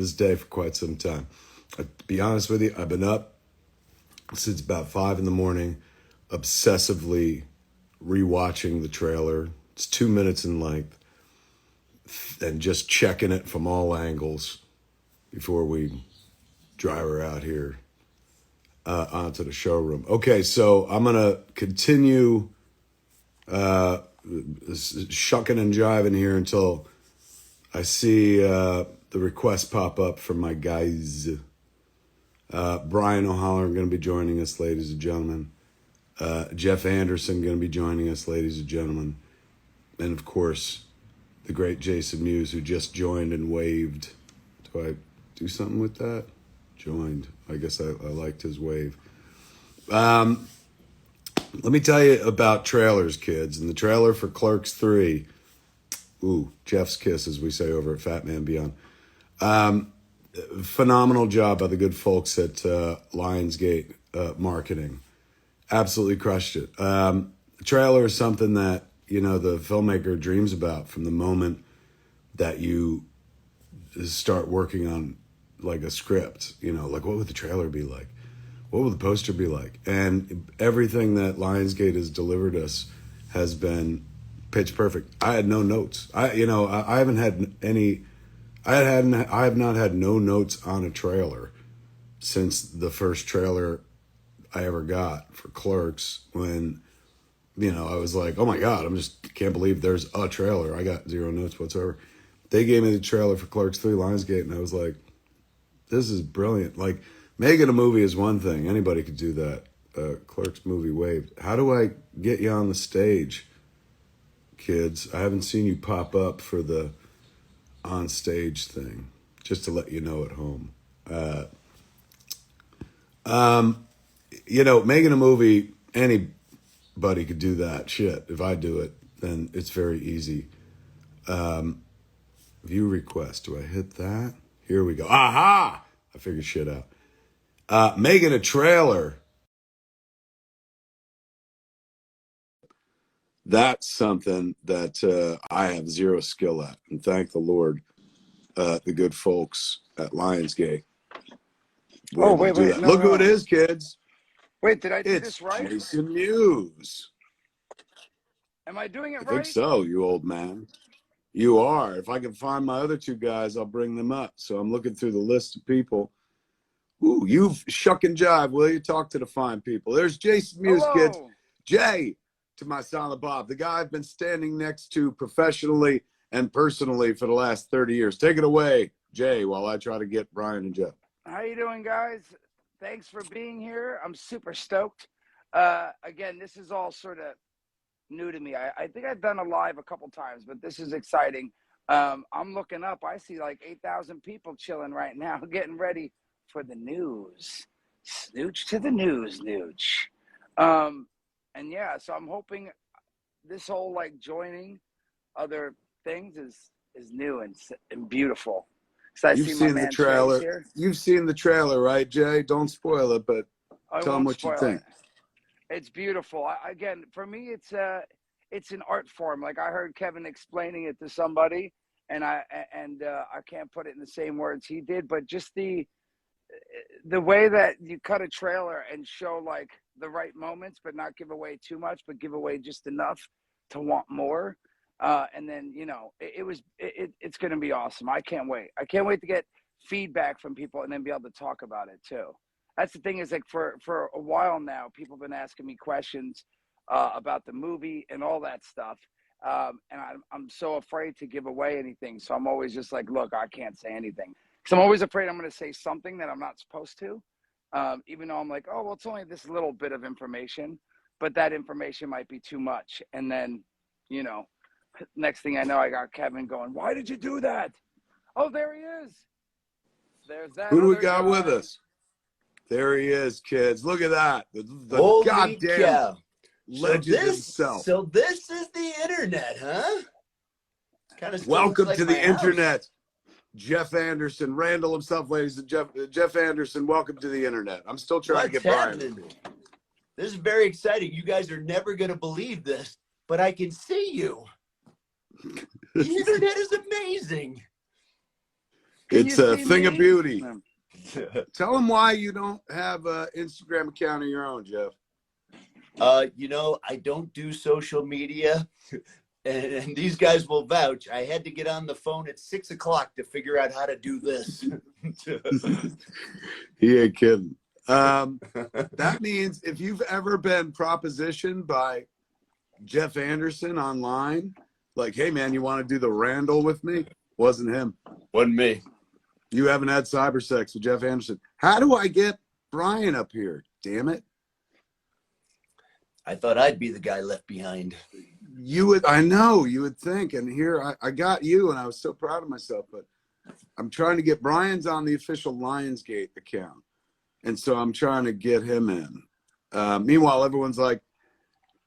this day for quite some time. To be honest with you, I've been up since about 5 in the morning, obsessively rewatching the trailer. It's 2 minutes in length, and just checking it from all angles before we drive her out here onto the showroom. Okay, so I'm gonna continue shucking and jiving here until I see the request pop up from my guys. Brian O'Halloran going to be joining us, ladies and gentlemen. Jeff Anderson going to be joining us, ladies and gentlemen. And of course, the great Jason Mewes, who just joined and waved. Do I do something with that? Joined. I guess I liked his wave. Let me tell you about trailers, kids. And the trailer for Clerks 3. Ooh, Jeff's kiss, as we say over at Fat Man Beyond. Phenomenal job by the good folks at Lionsgate Marketing. Absolutely crushed it. The trailer is something that, you know, the filmmaker dreams about from the moment that you start working on like a script. You know, like what would the trailer be like? What will the poster be like? And everything that Lionsgate has delivered us has been pitch perfect. I had no notes. I haven't had any. I have not had no notes on a trailer since the first trailer I ever got for Clerks. When, you know, I was like, oh my God, can't believe there's a trailer. I got zero notes whatsoever. They gave me the trailer for Clerks 3 Lionsgate, and I was like, this is brilliant. Like, making a movie is one thing. Anybody could do that. Clerks movie waved. How do I get you on the stage, kids? I haven't seen you pop up for the on stage thing, just to let you know at home. You know, making a movie, anybody could do that shit. If I do it, then it's very easy. View request. Do I hit that? Here we go. Aha! I figured shit out. Making a trailer. That's something that I have zero skill at. And thank the Lord, the good folks at Lionsgate. Oh, wait. No, Look who it is, kids. Wait, did I do It's this right? Jason Mewes. Am I doing it right? I think so, you old man. You are. If I can find my other two guys, I'll bring them up. So I'm looking through the list of people. Ooh, you shuck and jive, will you? Talk to the fine people. There's Jason Mewes, kids. Jay, to my silent Bob, the guy I've been standing next to professionally and personally for the last 30 years. Take it away, Jay, while I try to get Brian and Jeff. How you doing, guys? Thanks for being here. I'm super stoked. Again, this is all sort of new to me. I think I've done a live a couple times, but this is exciting. I'm looking up. I see like 8,000 people chilling right now, getting ready for the news. Snooch to the news, Nooch. And yeah, so I'm hoping this whole like joining other things is new and beautiful. You've seen the trailer. You've seen the trailer, right, Jay? Don't spoil it, but tell them what you think. It's beautiful. Again, for me, it's an art form. Like I heard Kevin explaining it to somebody, and I can't put it in the same words he did, but just the way that you cut a trailer and show like the right moments, but not give away too much, but give away just enough to want more. And then, you know, it's going to be awesome. I can't wait. I can't wait to get feedback from people and then be able to talk about it too. That's the thing is like for a while now, people have been asking me questions about the movie and all that stuff. And I'm so afraid to give away anything. So I'm always just like, look, I can't say anything. Because I'm always afraid I'm going to say something that I'm not supposed to. Even though I'm like, oh, well, it's only this little bit of information. But that information might be too much. And then, you know, next thing I know, I got Kevin going, why did you do that? Oh, there he is. There's that. Who do we got with us? There he is, kids. Look at that. The goddamn legend himself. So this is the internet, huh? Welcome to the internet. Jeff Anderson, Randall himself, ladies and Jeff Anderson, welcome to the internet. I'm still trying to get Brian. This is very exciting. You guys are never going to believe this, but I can see you. The internet is amazing. Can you It's a see thing of me? beauty. Tell them why you don't have an Instagram account of your own, Jeff. You know, I don't do social media, and these guys will vouch. I had to get on the phone at 6 o'clock to figure out how to do this. He ain't kidding. That means if you've ever been propositioned by Jeff Anderson online, like, hey man, you want to do the Randall with me? Wasn't him. Wasn't me. You haven't had cyber sex with Jeff Anderson. How do I get Brian up here? Damn it. I thought I'd be the guy left behind. You would, I know, you would think. And here I got you, and I was so proud of myself. But I'm trying to get Brian's on the official Lionsgate account. And so I'm trying to get him in. Meanwhile, everyone's like,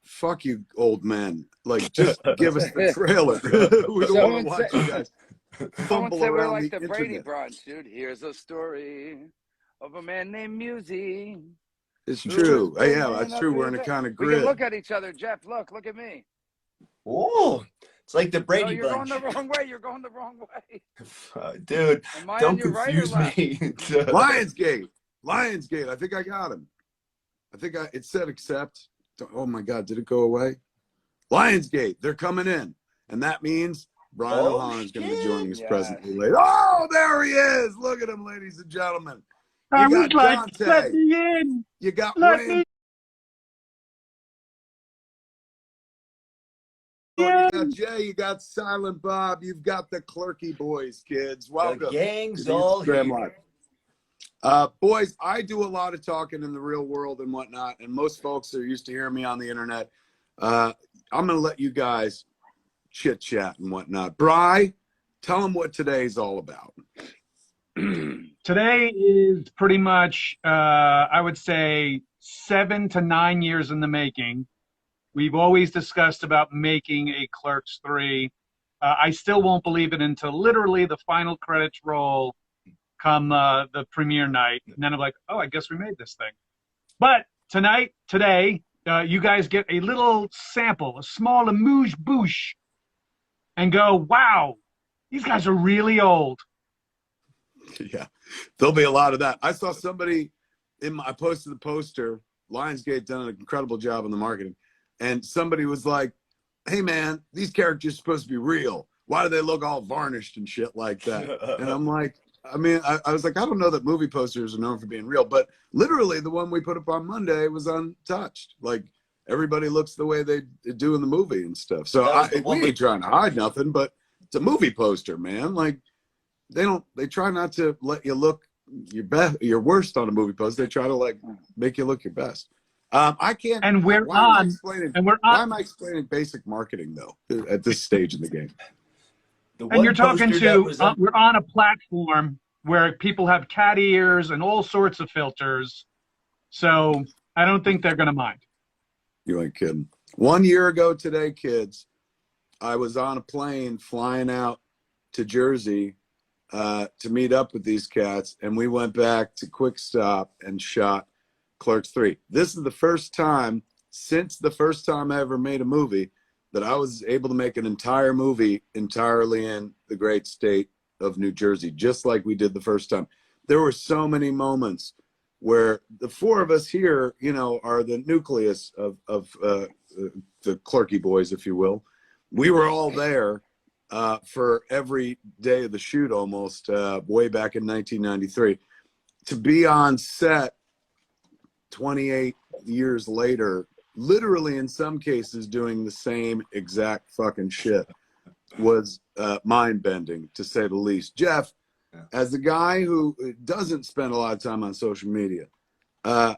fuck you, old men. Like, just give us the trailer. We don't want to watch you guys fumble Someone said we're around like the the Brady internet. Bunch, dude. Here's a story of a man named Mewes. It's true. Yeah, that's true. We're in a We kind of can grid. look at each other, Jeff. Look at me. Oh, it's like the No, Brady you're Bunch. going the wrong way. You're going the wrong way. Dude, Am I on don't your right or confuse left? me. Lionsgate. Lionsgate. I think I got him. It said accept. Oh my God, did it go away? Lionsgate. They're coming in. And that means Brian O'Hahn is going to be joining us presently later. Oh, there he is. Look at him, ladies and gentlemen. You got Dante. Let me in. You got Let Randy. me You got Jay, you got Silent Bob, you've got the Clerky boys, kids. Welcome. The gang's to the all Instagram here. Live. Boys, I do a lot of talking in the real world and whatnot, and most folks are used to hearing me on the internet. I'm going to let you guys chit chat and whatnot. Bri, tell them what today's all about. Today is pretty much, I would say, 7 to 9 years in the making. We've always discussed about making a Clerks 3. I still won't believe it until literally the final credits roll come the premiere night. And then I'm like, oh, I guess we made this thing. But today, you guys get a little sample, a small amuse bouche, and go, wow, these guys are really old. Yeah, there'll be a lot of that. I saw somebody I posted the poster. Lionsgate done an incredible job on the marketing. And somebody was like, hey, man, these characters are supposed to be real. Why do they look all varnished and shit like that? And I'm like, I mean, I was like, I don't know that movie posters are known for being real. But literally the one we put up on Monday was untouched. Like, everybody looks the way they do in the movie and stuff. So we ain't trying to hide nothing, but it's a movie poster, man. Like, they try not to let you look your worst on a movie poster. They try to, like, make you look your best. I can't. And why am I explaining basic marketing though at this stage in the game? And you're talking to we're on a platform where people have cat ears and all sorts of filters, so I don't think they're gonna mind. You ain't kidding. 1 year ago today, kids, I was on a plane flying out to Jersey to meet up with these cats, and we went back to Quick Stop and shot Clerks 3. This is the first time since the first time I ever made a movie that I was able to make an entire movie entirely in the great state of New Jersey, just like we did the first time. There were so many moments where the four of us here, you know, are the nucleus of the Clerky boys, if you will. We were all there for every day of the shoot almost way back in 1993. To be on set 28 years later, literally in some cases doing the same exact fucking shit, was mind-bending, to say the least. Jeff, as a guy who doesn't spend a lot of time on social media, how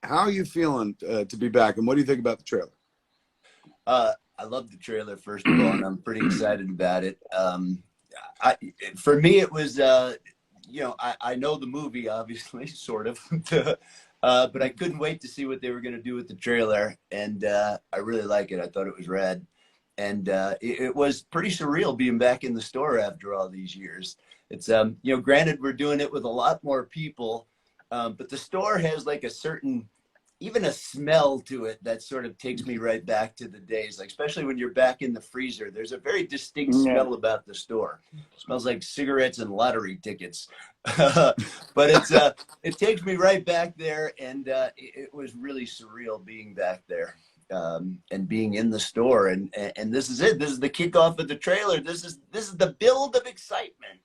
are you feeling to be back, and what do you think about the trailer? I love the trailer, first of all, and I'm pretty excited about it. For me, it was, you know, I know the movie, obviously, sort of. But I couldn't wait to see what they were going to do with the trailer, and I really like it. I thought it was rad, and it was pretty surreal being back in the store after all these years. It's you know, granted we're doing it with a lot more people, but the store has like a certain even a smell to it that sort of takes me right back to the days, like especially when you're back in the freezer. There's a very distinct smell about the store. It smells like cigarettes and lottery tickets. But it takes me right back there, and it was really surreal being back there. And being in the store, and this is it. This is the kickoff of the trailer. This is the build of excitement.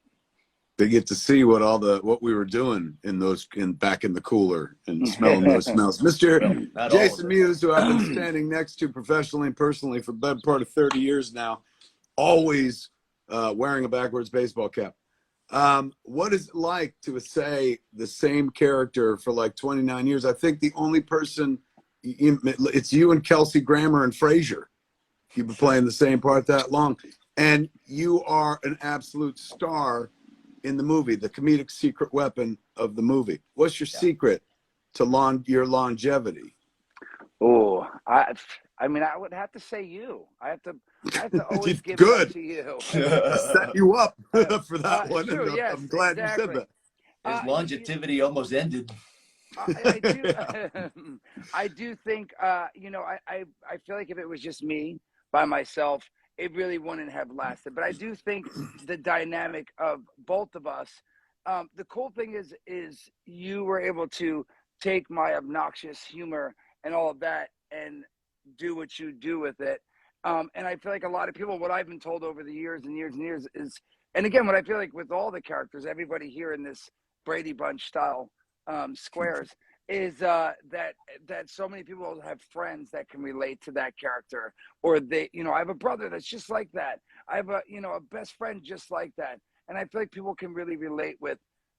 They get to see what we were doing back in the cooler and smelling those smells. Mr. Well, Jason Mewes, who I've been standing next to professionally and personally for the better part of 30 years now, always wearing a backwards baseball cap. What is it like to say the same character for like 29 years? I think the only person, it's you and Kelsey Grammer and Frasier. You've been playing the same part that long. And you are an absolute star in the movie, the comedic secret weapon of the movie. What's your secret to your longevity? Oh, I mean, I would have to say you. I have to always give it up to you. Set you up for that one. True, And yes, I'm glad exactly. you said that. His longevity almost ended. I do think, you know, I feel like if it was just me by myself, it really wouldn't have lasted. But I do think the dynamic of both of us, the cool thing is you were able to take my obnoxious humor and all of that and do what you do with it. And I feel like a lot of people, what I've been told over the years and years and years is, and again, what I feel like with all the characters, everybody here in this Brady Bunch style squares, is that so many people have friends that can relate to that character, or they, you know, I have a brother that's just like that. I have a best friend just like that, and I feel like people can really relate with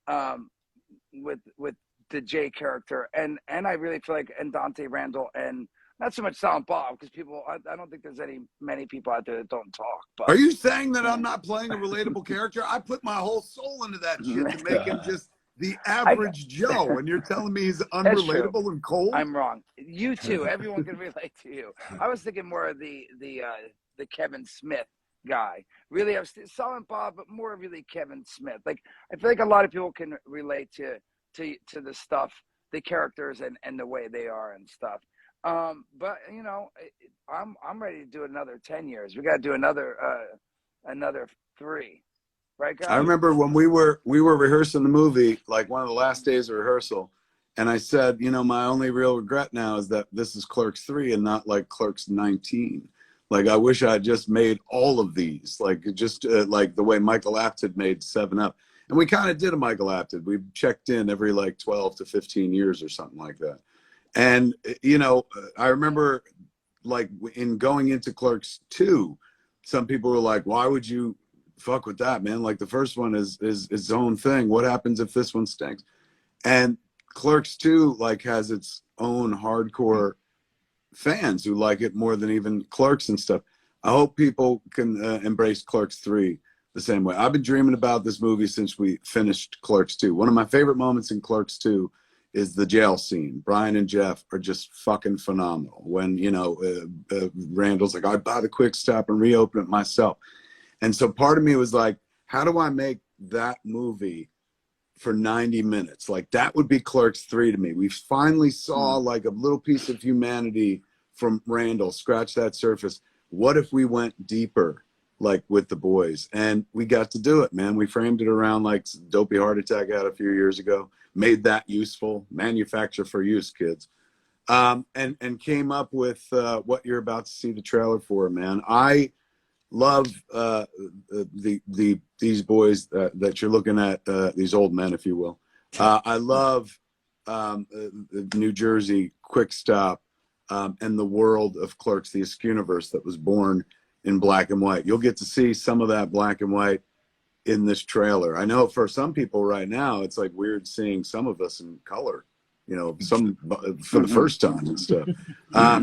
the Jay character, and I really feel like and Dante Randall, and not so much Silent Bob, because people, I don't think there's many people out there that don't talk. But Are you saying that I'm not playing a relatable character? I put my whole soul into that shit to make him just the average Joe, and you're telling me he's unrelatable and cold? I'm wrong. You too. Everyone can relate to you. I was thinking more of the Kevin Smith guy. Really, I was Silent Bob, but more really Kevin Smith. Like, I feel like a lot of people can relate to the stuff, the characters, and the way they are and stuff. But you know, I'm ready to do another 10 years. We got to do another 3. Right, guys? I remember when we were rehearsing the movie, like one of the last days of rehearsal, and I said, you know, my only real regret now is that this is Clerks 3 and not like Clerks 19. Like, I wish I had just made all of these, like just like the way Michael Apted made 7 Up. And we kind of did a Michael Apted. We checked in every like 12 to 15 years or something like that. And, you know, I remember like in going into Clerks 2, some people were like, why would you fuck with that, man? Like, the first one is its own thing. What happens if this one stinks? And Clerks 2 like has its own hardcore fans who like it more than even Clerks and stuff. I hope people can embrace Clerks 3 the same way. I've been dreaming about this movie since we finished Clerks 2. One of my favorite moments in Clerks 2 is the jail scene. Brian and Jeff are just fucking phenomenal. When, you know, Randall's like, I'd buy the Quick Stop and reopen it myself. And so part of me was like, how do I make that movie for 90 minutes? Like, that would be Clerks 3 to me. We finally saw like a little piece of humanity from Randall, scratch that surface. What if we went deeper, like with the boys? And we got to do it, man. We framed it around like Dopey Heart Attack out a few years ago, made that useful, manufacture for use, kids. And came up with what you're about to see the trailer for, man. I love these boys that you're looking at, these old men, if you will. I love New Jersey Quick Stop and the world of Clerks, the Universe that was born in black and white. You'll get to see some of that black and white in this trailer. I know for some people right now, it's like weird seeing some of us in color, you know, some for the first time and stuff.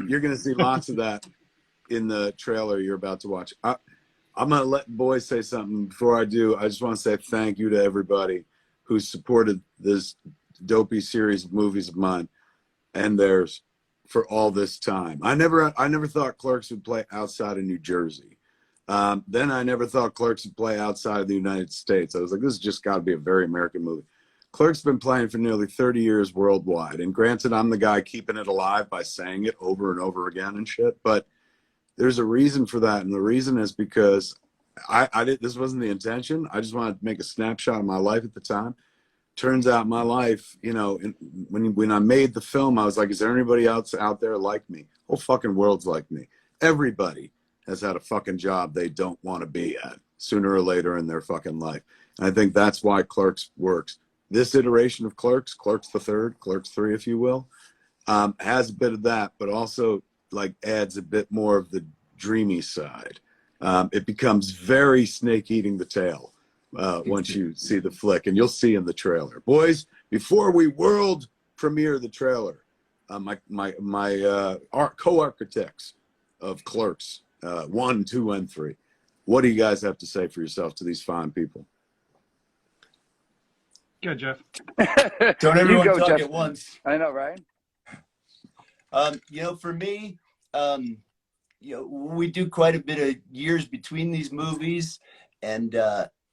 You're going to see lots of that in the trailer you're about to watch. I'm going to let boys say something. Before I do, I just want to say thank you to everybody who supported this dopey series of movies of mine and theirs for all this time. I never thought Clerks would play outside of New Jersey. Then I never thought Clerks would play outside of the United States. I was like, this has just got to be a very American movie. Clerks been playing for nearly 30 years worldwide. And granted, I'm the guy keeping it alive by saying it over and over again and shit. But there's a reason for that. And the reason is because this wasn't the intention. I just wanted to make a snapshot of my life at the time. Turns out my life, you know, when I made the film, I was like, is there anybody else out there like me? Whole fucking world's like me. Everybody has had a fucking job they don't want to be at sooner or later in their fucking life. And I think that's why Clerks works. This iteration of Clerks, Clerks the Third, Clerks 3, if you will, has a bit of that, but also like adds a bit more of the dreamy side. It becomes very Snake Eating the Tail once you see the flick, and you'll see in the trailer. Boys, before we world premiere the trailer, my co-architects of Clerks 1, 2, and 3, what do you guys have to say for yourself to these fine people? Good, Jeff. Don't everyone go, talk Jeff. at once. I know, right? You know, for me, you know, we do quite a bit of years between these movies, and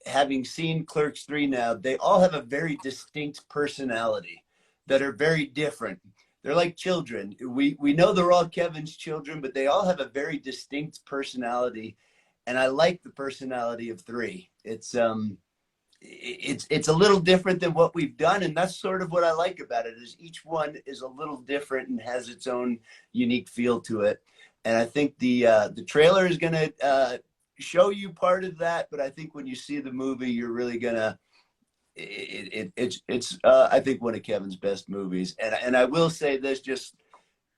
having seen Clerks 3 now, they all have a very distinct personality that are very different. They're like children. We know they're all Kevin's children, but they all have a very distinct personality, and I like the personality of 3. It's a little different than what we've done, and that's sort of what I like about it, is each one is a little different and has its own unique feel to it. And I think the trailer is going to show you part of that, but I think when you see the movie, you're really gonna. It's I think one of Kevin's best movies, and I will say this: just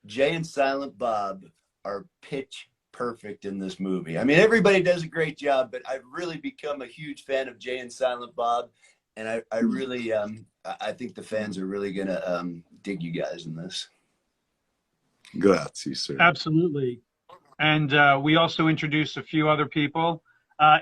Jay and Silent Bob are pitch perfect in this movie. I mean, everybody does a great job, but I've really become a huge fan of Jay and Silent Bob, and I really I think the fans are really gonna dig you guys in this. Grazie, sir. Absolutely. And we also introduced a few other people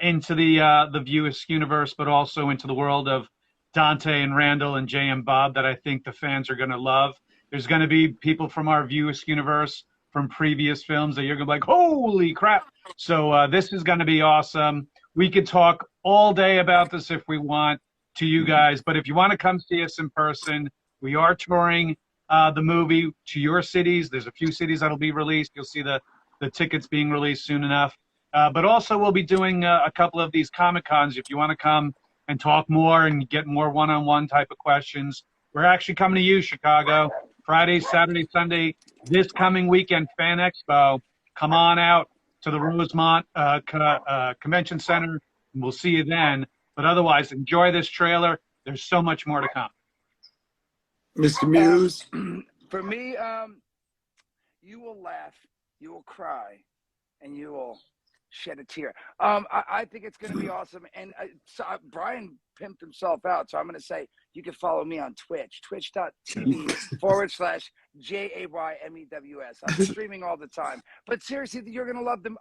into the Mewes universe, but also into the world of Dante and Randall and Jay and Bob that I think the fans are going to love. There's going to be people from our Mewes universe from previous films that you're going to be like, holy crap. So this is going to be awesome. We could talk all day about this if we want to you guys, but if you want to come see us in person, we are touring the movie to your cities. There's a few cities that'll be released. You'll see the tickets being released soon enough. But also we'll be doing a couple of these Comic-Cons if you want to come and talk more and get more one-on-one type of questions. We're actually coming to you, Chicago, Friday, Saturday, Sunday, this coming weekend, Fan Expo. Come on out to the Rosemont Convention Center, and we'll see you then. But otherwise, enjoy this trailer. There's so much more to come. Mr. Mewes? For me, you will laugh, you will cry, and you will shed a tear. I think it's going to be awesome. And Brian pimped himself out, so I'm going to say you can follow me on Twitch, twitch.tv/JAYMEWS. I'm streaming all the time. But seriously, you're going to love them.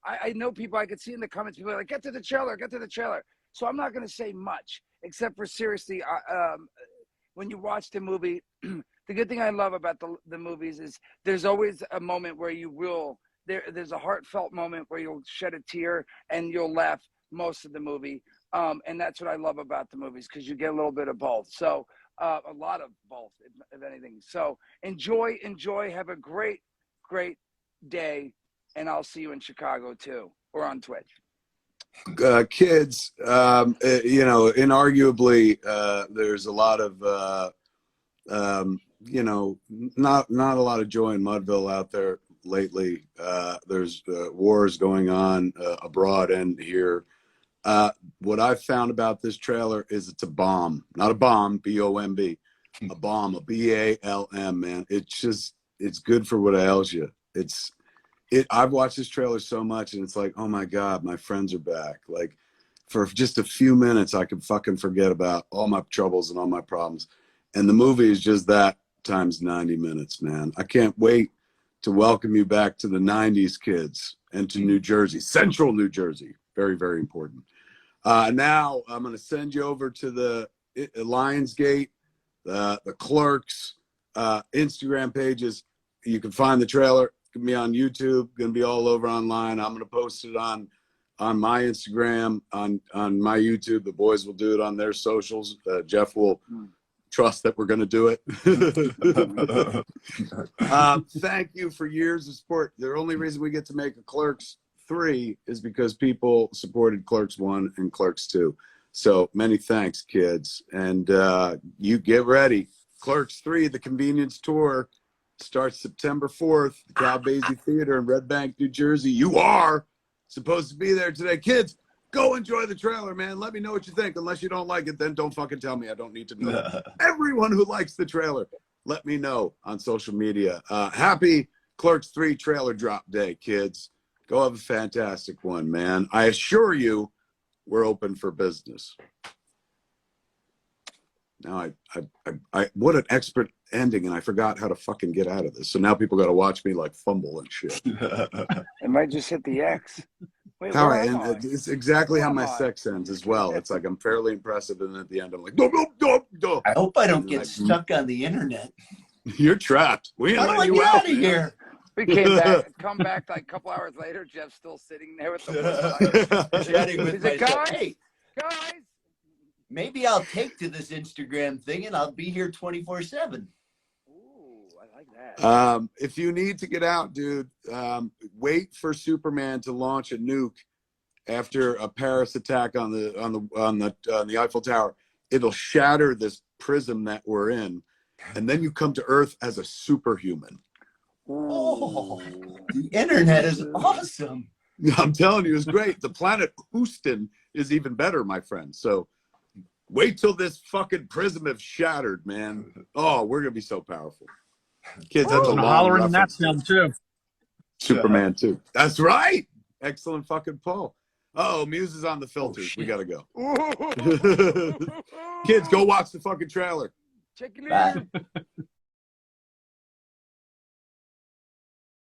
I know people, I could see in the comments, people are like, get to the trailer, get to the trailer. So I'm not going to say much, except for seriously, when you watch the movie, the good thing I love about the movies is there's always a moment where you will, there's a heartfelt moment where you'll shed a tear and you'll laugh most of the movie. And that's what I love about the movies, because you get a little bit of both. So a lot of both, if anything. So enjoy, have a great, great day. And I'll see you in Chicago too, or on Twitch. Kids, you know, inarguably, there's a lot of, you know, not a lot of joy in Mudville out there lately. There's wars going on abroad and here. What I've found about this trailer is it's a bomb, not a bomb, B-O-M-B, a bomb, a B-A-L-M, man. It's good for what ails you. I've watched this trailer so much, and it's like, oh my God, my friends are back. Like, for just a few minutes, I could fucking forget about all my troubles and all my problems. And the movie is just that times 90 minutes, man. I can't wait to welcome you back to the 90s, kids, and to New Jersey, Central New Jersey. Very, very important. Now I'm going to send you over to the Lionsgate, the Clerks, Instagram pages. You can find the trailer. Be on YouTube, gonna be all over online. I'm gonna post it on my Instagram, on my YouTube. The boys will do it on their socials. Jeff will trust that we're going to do it. Thank you for years of support. The only reason we get to make a Clerks 3 is because people supported Clerks 1 and Clerks 2. So many thanks, kids. And you get ready. Clerks 3, the convenience tour, starts September 4th, the Cal Basie Theater in Red Bank, New Jersey. You are supposed to be there today. Kids, go enjoy the trailer, man. Let me know what you think. Unless you don't like it, then don't fucking tell me. I don't need to know. Everyone who likes the trailer, let me know on social media. Happy Clerks 3 trailer drop day, kids. Go have a fantastic one, man. I assure you, we're open for business. Now, I what an expert ending, and I forgot how to fucking get out of this. So now people got to watch me like fumble and shit. It might just hit the X. Wait, How where I, am I? and it's exactly how my sex ends as well. It's like I'm fairly impressive, and at the end I'm like, no, no, no, no. I hope I don't get stuck on the internet. You're trapped. We ain't How do I letting get you out out of here? We come back like a couple hours later. Jeff's still sitting there with the Chatting with He's like, myself. guys, Hey, guys. maybe I'll take to this Instagram thing and I'll be here 24/7. Ooh, I like that. If you need to get out, dude, wait for Superman to launch a nuke after a Paris attack on the Eiffel Tower. It'll shatter this prism that we're in, and then you come to Earth as a superhuman. Oh, the internet is awesome. I'm telling you, it's great. The planet Houston is even better, my friend. So wait till this fucking prism is shattered, man. Oh, we're gonna be so powerful. Kids, that's a long hollering in that reference. film too. Superman 2. That's right. Excellent fucking Paul. Oh, Mewes is on the filters. We gotta go. Kids, go watch the fucking trailer. Check it Bye. in.